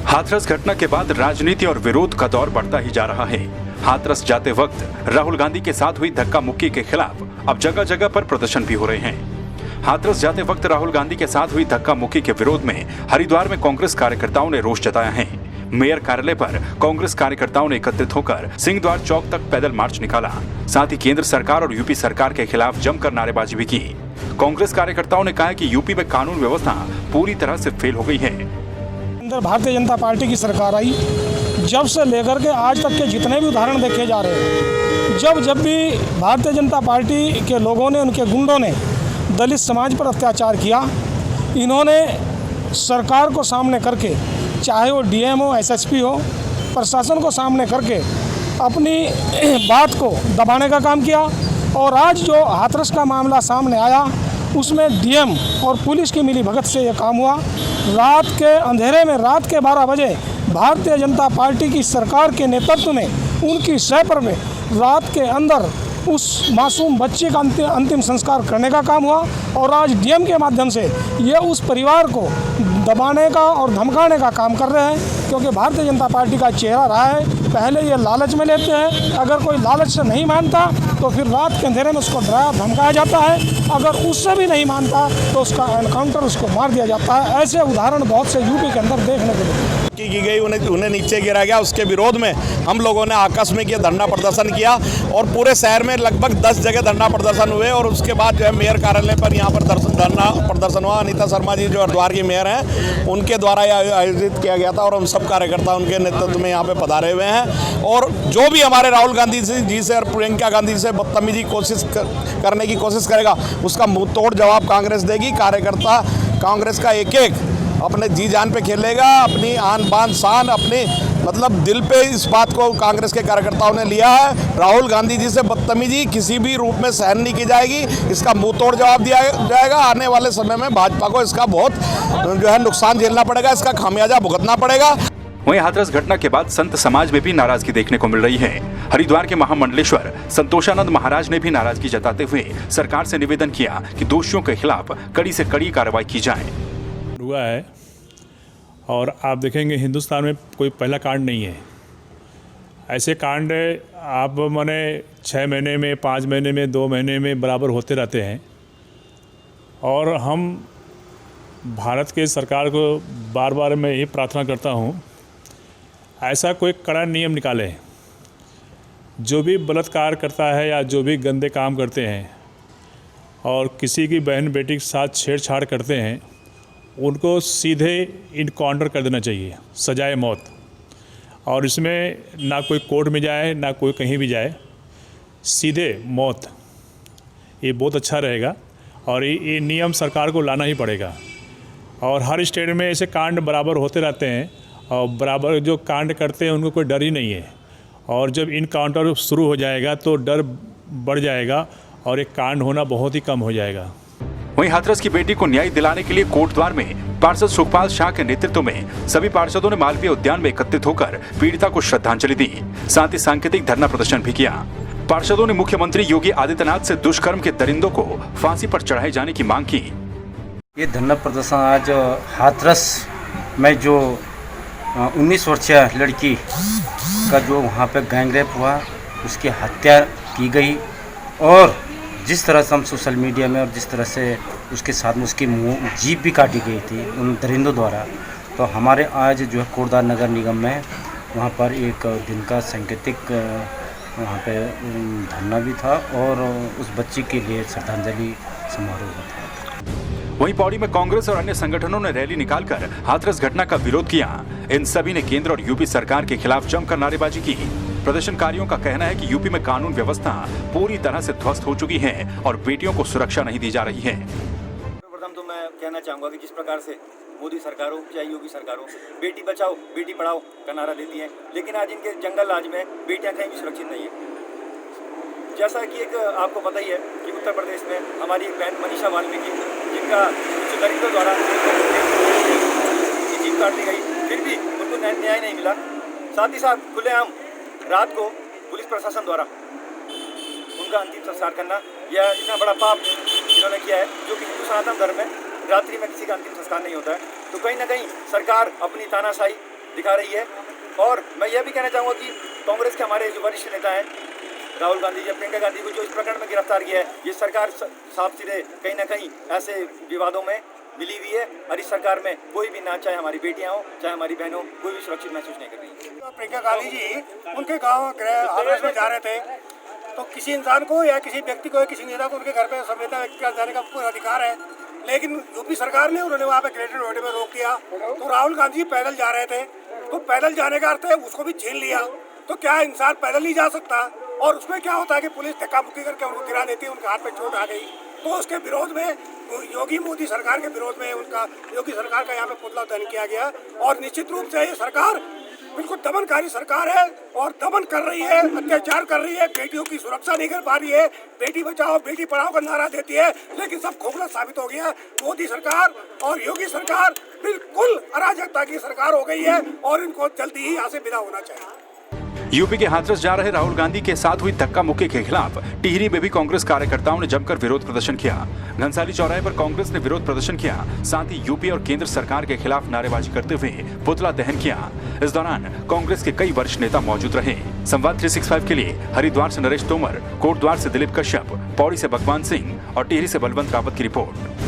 हाथरस घटना के बाद राजनीति और विरोध का दौर बढ़ता ही जा रहा है। हाथरस जाते वक्त राहुल गांधी के साथ हुई धक्का मुक्की के खिलाफ अब जगह जगह पर प्रदर्शन भी हो रहे हैं। हाथरस जाते वक्त राहुल गांधी के साथ हुई धक्का मुक्की के विरोध में हरिद्वार में कांग्रेस कार्यकर्ताओं ने रोष जताया है। मेयर कार्यालय पर कांग्रेस कार्यकर्ताओं ने एकत्रित होकर सिंहद्वार चौक तक पैदल मार्च निकाला। साथ ही केंद्र सरकार और यूपी सरकार के खिलाफ जमकर नारेबाजी भी की। कांग्रेस कार्यकर्ताओं ने कहा कि यूपी में कानून व्यवस्था पूरी तरह से फेल हो गई है। अंदर भारतीय जनता पार्टी की सरकार आई, जब से लेकर के आज तक के जितने भी उदाहरण देखे जा रहे हैं, जब भी भारतीय जनता पार्टी के लोगों ने, उनके गुंडों ने दलित समाज पर अत्याचार किया, इन्होंने सरकार को सामने करके, चाहे वो डीएम हो, एसएसपी हो, प्रशासन को सामने करके अपनी बात को दबाने का काम किया। और आज जो हाथरस का मामला सामने आया, उसमें डीएम और पुलिस की मिलीभगत से ये काम हुआ। रात के अंधेरे में, रात के 12 बजे भारतीय जनता पार्टी की सरकार के नेतृत्व में, उनकी सहपर में रात के अंदर उस मासूम बच्चे का अंतिम संस्कार करने का काम हुआ। और आज डीएम के माध्यम से ये उस परिवार को दबाने का और धमकाने का काम कर रहे हैं, क्योंकि भारतीय जनता पार्टी का चेहरा रहा है। पहले ये लालच में लेते हैं, अगर कोई लालच से नहीं मानता तो फिर रात के अंधेरे में उसको डराया धमकाया जाता है, अगर उससे भी नहीं मानता तो उसका एनकाउंटर, उसको मार दिया जाता है। ऐसे उदाहरण बहुत से यूपी के अंदर देखने को मिले की गई, उन्हें नीचे गिरा गया। उसके विरोध में हम लोगों ने आकस्मिक ये धरना प्रदर्शन किया और पूरे शहर में लगभग 10 जगह धरना प्रदर्शन हुए। और उसके बाद जो है मेयर कार्यालय पर यहाँ पर धरना प्रदर्शन हुआ। अनीता शर्मा जी जो हरिद्वार की मेयर हैं, उनके द्वारा यह आयोजित किया गया था और हम सब कार्यकर्ता उनके नेतृत्व में यहाँ पे पधारे हुए हैं। और जो भी हमारे राहुल गांधी जी से और प्रियंका गांधी से बदतमीजी करने की कोशिश करेगा, उसका मुंह तोड़ जवाब कांग्रेस देगी। कार्यकर्ता कांग्रेस का एक एक अपने जी जान पे खेलेगा, अपनी आन बान शान, अपने मतलब दिल पे इस बात को कांग्रेस के कार्यकर्ताओं ने लिया है। राहुल गांधी जी से बदतमीजी किसी भी रूप में सहन नहीं की जाएगी, इसका मुंह तोड़ जवाब दिया जाएगा। आने वाले समय में भाजपा को इसका बहुत जो है नुकसान झेलना पड़ेगा, इसका खामियाजा भुगतना पड़ेगा। वहीं हाथरस घटना के बाद संत समाज में भी नाराजगी देखने को मिल रही है। हरिद्वार के महामंडलेश्वर संतोषानंद महाराज ने भी नाराजगी जताते हुए सरकार से निवेदन किया कि दोषियों के खिलाफ कड़ी से कड़ी कार्रवाई की जाए। हुआ है और आप देखेंगे हिंदुस्तान में कोई पहला कांड नहीं है। ऐसे कांड आप माने 6 महीने में, 5 महीने में, 2 महीने में बराबर होते रहते हैं। और हम भारत के सरकार को बार बार मैं यही प्रार्थना करता हूँ, ऐसा कोई कड़ा नियम निकाले। जो भी बलात्कार करता है या जो भी गंदे काम करते हैं और किसी की बहन बेटी के साथ छेड़छाड़ करते हैं, उनको सीधे इनकाउंटर कर देना चाहिए, सजाए मौत। और इसमें ना कोई कोर्ट में जाए, ना कोई कहीं भी जाए, सीधे मौत। ये बहुत अच्छा रहेगा और ये नियम सरकार को लाना ही पड़ेगा। और हर स्टेट में ऐसे कांड बराबर होते रहते हैं और बराबर जो कांड करते हैं उनको कोई डर ही नहीं है। और जब इनकाउंटर शुरू हो जाएगा तो डर बढ़ जाएगा और एक कांड होना बहुत ही कम हो जाएगा। वहीं हाथरस की बेटी को न्याय दिलाने के लिए कोटद्वार में पार्षद सुखपाल शाह के नेतृत्व में सभी पार्षदों ने मालवीय उद्यान में एकत्रित होकर पीड़िता को श्रद्धांजलि दी। साथ ही सांकेतिक धरना प्रदर्शन भी किया। पार्षदों ने मुख्यमंत्री योगी आदित्यनाथ से दुष्कर्म के दरिंदों को फांसी पर चढ़ाए जाने की मांग की। ये धरना प्रदर्शन आज हाथरस में जो 19 वर्षीय लड़की का जो वहाँ पे गैंगरेप हुआ, उसकी हत्या की गई और जिस तरह से हम सोशल मीडिया में और जिस तरह से उसके साथ में उसकी जीभ भी काटी गई थी उन दरिंदों द्वारा, तो हमारे आज जो है कोटद्वार नगर निगम में वहाँ पर एक दिन का सांकेतिक वहाँ पे धरना भी था और उस बच्ची के लिए श्रद्धांजलि समारोह था। वहीं पौड़ी में कांग्रेस और अन्य संगठनों ने रैली निकालकर हाथरस घटना का विरोध किया। इन सभी ने केंद्र और यूपी सरकार के खिलाफ जमकर नारेबाजी की। प्रदर्शनकारियों का कहना है कि यूपी में कानून व्यवस्था पूरी तरह से ध्वस्त हो चुकी है और बेटियों को सुरक्षा नहीं दी जा रही है। सर्वप्रथम तो मैं कहना चाहूँगा कि जिस प्रकार से मोदी सरकार हो चाहे योगी सरकार हो, बेटी बचाओ बेटी पढ़ाओ का नारा देती है, लेकिन आज इनके जंगल राज में बेटियाँ कहीं भी सुरक्षित नहीं है। जैसा कि एक आपको पता ही है कि उत्तर प्रदेश में हमारी एक बहन मनीषा वाल्मीकि, जिनका दरिंदों द्वारा जीभ काट दी गई, न्याय नहीं मिला। साथ ही साथ खुलेआम रात को पुलिस प्रशासन द्वारा उनका अंतिम संस्कार करना, यह इतना बड़ा पाप इन्होंने किया है, जो कि हिंदू सनातन धर्म में रात्रि में किसी का अंतिम संस्कार नहीं होता है। तो कहीं ना कहीं सरकार अपनी तानाशाही दिखा रही है। और मैं यह भी कहना चाहूँगा कि कांग्रेस के हमारे जो वरिष्ठ नेता हैं राहुल गांधी जी, प्रियंका गांधी को जो इस प्रकरण में गिरफ्तार किया है, ये सरकार साफ सीधे कहीं ना कहीं ऐसे विवादों में मिली हुई है। और इस सरकार में कोई भी ना, चाहे हमारी बेटियां हो चाहे हमारी बहनों, कोई भी सुरक्षित महसूस नहीं कर रही। प्रियंका गांधी जी उनके गाँव हाथरस में जा रहे थे, तो किसी इंसान को या किसी व्यक्ति को या किसी नेता को उनके घर पे संवेदना व्यक्त कर जाने का पूरा अधिकार है, लेकिन यूपी सरकार ने उन्होंने वहाँ पे ग्रेटर नोएडा में रोक दिया। तो राहुल गांधी पैदल जा रहे थे, तो पैदल जाने का अर्थ है उसको भी छीन लिया। तो क्या इंसान पैदल नहीं जा सकता? और उसमें क्या होता है कि पुलिस धक्का मुक्की करके उनको गिरा देती है, उनके हाथ में चोट आ गई। तो उसके विरोध में योगी मोदी सरकार के विरोध में उनका योगी सरकार का यहाँ पे पुतला दहन किया गया। और निश्चित रूप से ये सरकार बिल्कुल दमनकारी सरकार है और दमन कर रही है, अत्याचार कर रही है, बेटियों की सुरक्षा नहीं कर पा रही है, बेटी बचाओ बेटी पढ़ाओ का नारा देती है, लेकिन सब खोखला साबित हो गया। मोदी सरकार और योगी सरकार बिल्कुल अराजकता की सरकार हो गई है और इनको जल्दी ही यहाँ से विदा होना चाहिए। यूपी के हाथरस जा रहे राहुल गांधी के साथ हुई धक्का मुक्की के खिलाफ टिहरी में भी कांग्रेस कार्यकर्ताओं ने जमकर विरोध प्रदर्शन किया। घनसाली चौराहे पर कांग्रेस ने विरोध प्रदर्शन किया, साथ ही यूपी और केंद्र सरकार के खिलाफ नारेबाजी करते हुए पुतला दहन किया। इस दौरान कांग्रेस के कई वरिष्ठ नेता मौजूद रहे। संवाद 365 के लिए हरिद्वार से नरेश तोमर, कोटद्वार से दिलीप कश्यप, पौड़ी से भगवान सिंह और टिहरी से बलवंत रावत की रिपोर्ट।